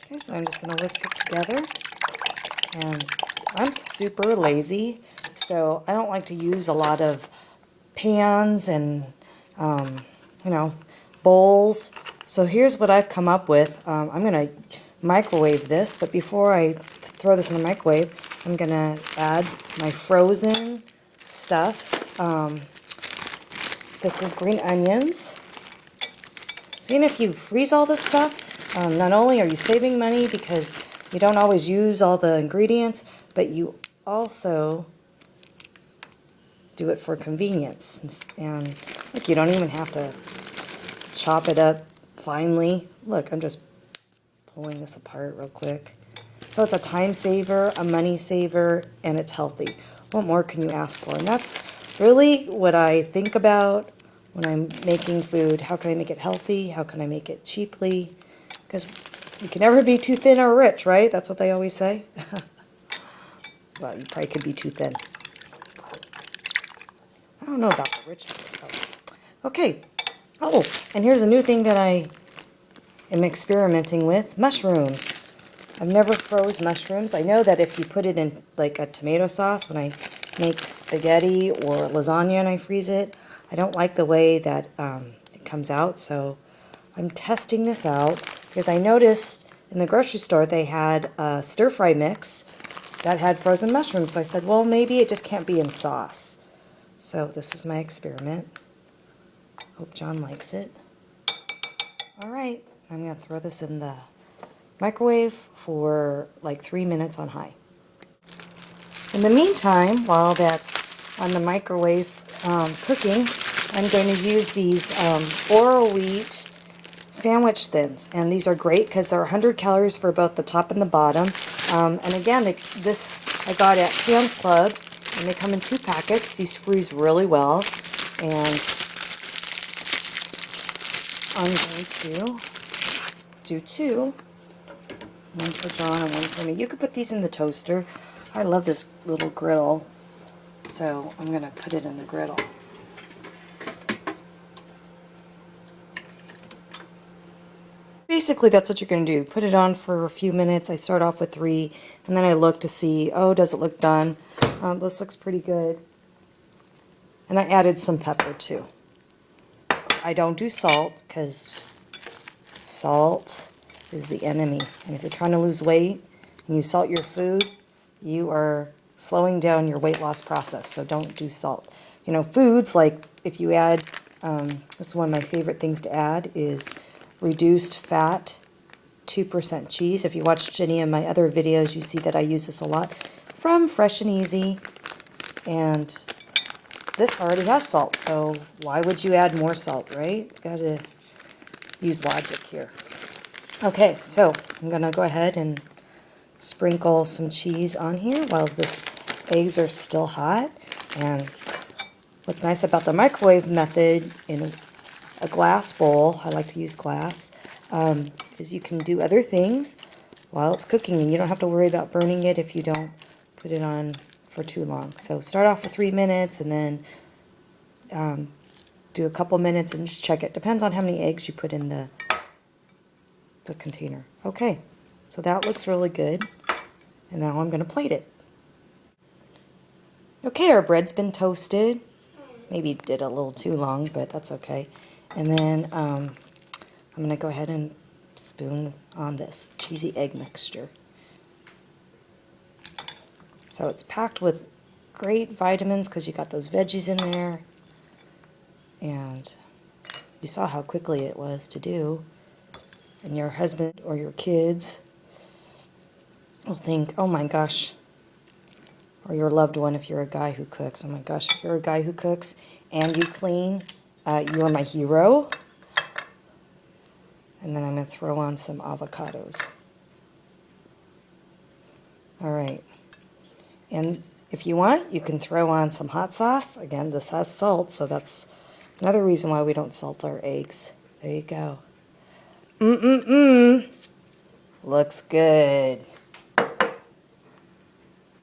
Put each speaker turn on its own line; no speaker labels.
Okay, so I'm just going to whisk it together. And I'm super lazy, so I don't like to use a lot of pans and, you know, bowls. So here's what I've come up with. I'm going to microwave this, but before I throw this in the microwave, I'm going to add my frozen stuff. This is green onions. Seeing if you freeze all this stuff, not only are you saving money because you don't always use all the ingredients, but you also do it for convenience. And look, you don't even have to chop it up finely. Look, I'm just pulling this apart real quick. So it's a time saver, a money saver, and it's healthy. What more can you ask for? And that's really what I think about when I'm making food. How can I make it healthy? How can I make it cheaply? Because you can never be too thin or rich, right? That's what they always say. Well, you probably could be too thin. I don't know about the rich people. Okay. Oh, and here's a new thing that I am experimenting with. Mushrooms. I've never froze mushrooms. I know that if you put it in like a tomato sauce, when I make spaghetti or lasagna and I freeze it, I don't like the way that it comes out. So I'm testing this out because I noticed in the grocery store they had a stir-fry mix that had frozen mushrooms. So I said, well, maybe it just can't be in sauce. So this is my experiment. Hope John likes it. All right, I'm going to throw this in the microwave for like 3 minutes on high. In the meantime, while that's on the microwave cooking, I'm going to use these Orrow-wheat sandwich thins. And these are great because they're 100 calories for both the top and the bottom. And again, this I got at Sam's Club, and they come in 2 packets. These freeze really well. And I'm going to do 2. One for John and one for me. You could put these in the toaster. I love this little griddle, so I'm going to put it in the griddle. Basically, that's what you're going to do. Put it on for a few minutes. I start off with 3, and then I look to see, oh, does it look done? This looks pretty good. And I added some pepper, too. I don't do salt, because salt is the enemy. And if you're trying to lose weight and you salt your food, you are slowing down your weight loss process. So don't do salt. You know, foods like if you add, this is one of my favorite things to add, is reduced fat 2% cheese. If you watched any of my other videos, you see that I use this a lot from Fresh and Easy. And this already has salt, so why would you add more salt, right? Gotta use logic here. Okay, so I'm gonna go ahead and sprinkle some cheese on here while the eggs are still hot. And what's nice about the microwave method in a glass bowl, I like to use glass, is you can do other things while it's cooking, and you don't have to worry about burning it if you don't put it on for too long. So start off for 3 minutes and then do a couple minutes and just check it. Depends on how many eggs you put in the container. Okay, so that looks really good. And now I'm going to plate it. Okay, our bread's been toasted. Maybe did a little too long, but that's okay. And then I'm going to go ahead and spoon on this cheesy egg mixture. So it's packed with great vitamins because you got those veggies in there. And you saw how quickly it was to do. And your husband or your kids will think, oh my gosh, or your loved one if you're a guy who cooks, oh my gosh, if you're a guy who cooks and you clean, you're my hero. And then I'm going to throw on some avocados. Alright, and if you want, you can throw on some hot sauce. Again, this has salt, so that's another reason why we don't salt our eggs. There you go. Looks good.